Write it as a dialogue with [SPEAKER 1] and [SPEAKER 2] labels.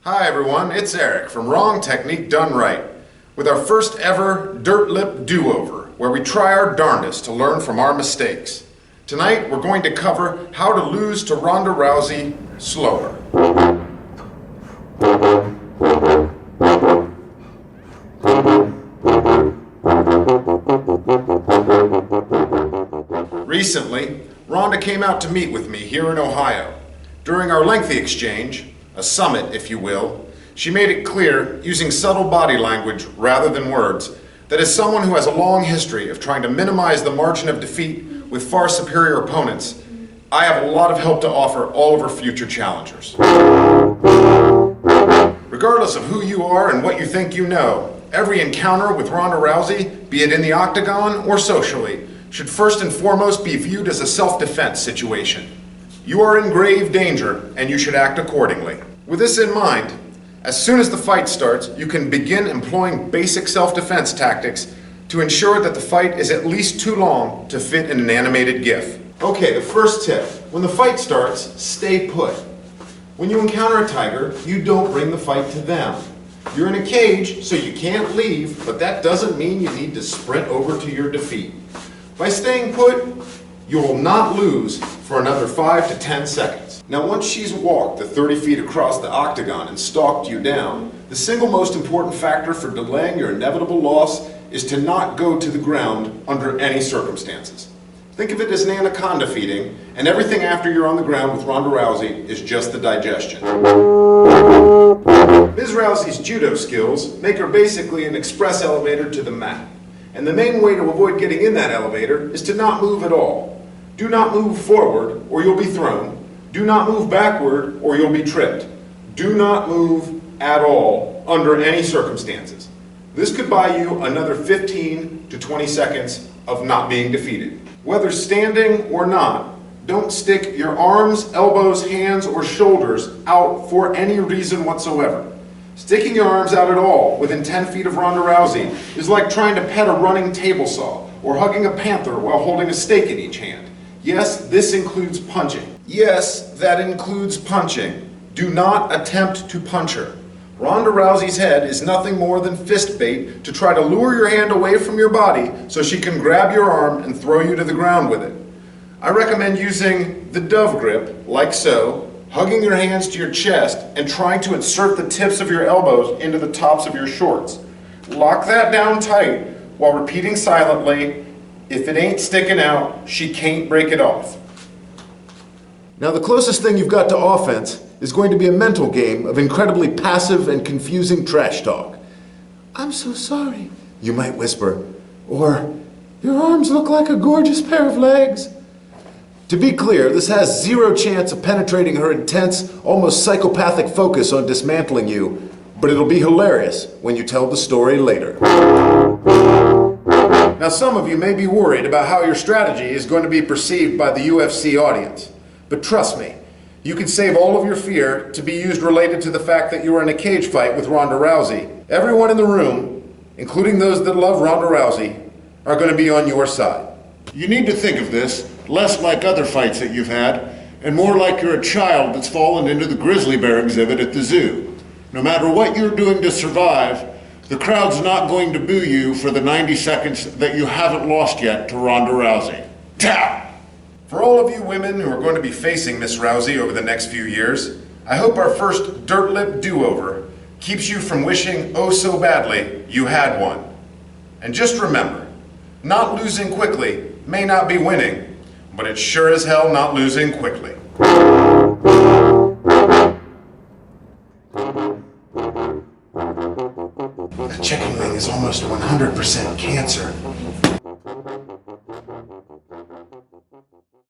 [SPEAKER 1] Hi everyone, it's Eric from Wrong Technique Done Right with our first ever Dirt Lip Do-Over, where we try our darndest to learn from our mistakes. Tonight we're going to cover how to lose to Ronda Rousey slower. Recently, Ronda came out to meet with me here in Ohio. During our lengthy exchange, a summit if you will, she made it clear, using subtle body language rather than words, that as someone who has a long history of trying to minimize the margin of defeat with far superior opponents, I have a lot of help to offer all of her future challengers. Regardless of who you are and what you think you know, every encounter with Ronda Rousey, be it in the octagon or socially, should first and foremost be viewed as a self-defense situation. You are in grave danger, and you should act accordingly. With this in mind, as soon as the fight starts, you can begin employing basic self-defense tactics to ensure that the fight is at least too long to fit in an animated GIF. Okay, the first tip. When the fight starts, stay put. When you encounter a tiger, you don't bring the fight to them. You're in a cage, so you can't leave, but that doesn't mean you need to sprint over to your defeat. By staying put, you will not lose for another 5 to 10 seconds. Now, once she's walked the 30 feet across the octagon and stalked you down, the single most important factor for delaying your inevitable loss is to not go to the ground under any circumstances. Think of it as an anaconda feeding, and everything after you're on the ground with Ronda Rousey is just the digestion. Ms. Rousey's judo skills make her basically an express elevator to the mat. And the main way to avoid getting in that elevator is to not move at all. Do not move forward or you'll be thrown. Do not move backward or you'll be tripped. Do not move at all under any circumstances. This could buy you another 15 to 20 seconds of not being defeated. Whether standing or not, don't stick your arms, elbows, hands, or shoulders out for any reason whatsoever. Sticking your arms out at all within 10 feet of Ronda Rousey is like trying to pet a running table saw or hugging a panther while holding a steak in each hand. Yes, this includes punching. Yes, that includes punching. Do not attempt to punch her. Ronda Rousey's head is nothing more than fist bait to try to lure your hand away from your body so she can grab your arm and throw you to the ground with it. I recommend using the dove grip, like so, hugging your hands to your chest and trying to insert the tips of your elbows into the tops of your shorts. Lock that down tight while repeating silently, "If it ain't sticking out, she can't break it off." Now the closest thing you've got to offense is going to be a mental game of incredibly passive and confusing trash talk. "I'm so sorry," you might whisper, or "Your arms look like a gorgeous pair of legs." To be clear, this has zero chance of penetrating her intense, almost psychopathic focus on dismantling you, but it'll be hilarious when you tell the story later. Now, some of you may be worried about how your strategy is going to be perceived by the UFC audience, but trust me, you can save all of your fear to be used related to the fact that you are in a cage fight with Ronda Rousey. Everyone in the room, including those that love Ronda Rousey, are going to be on your side. You need to think of this less like other fights that you've had, and more like you're a child that's fallen into the grizzly bear exhibit at the zoo. No matter what you're doing to survive, the crowd's not going to boo you for the 90 seconds that you haven't lost yet to Ronda Rousey. Tap! For all of you women who are going to be facing Miss Rousey over the next few years, I hope our first Dirt Lip Do-Over keeps you from wishing oh so badly you had one. And just remember, not losing quickly may not be winning, but it's sure as hell not losing quickly. That chicken wing is almost 100% cancer.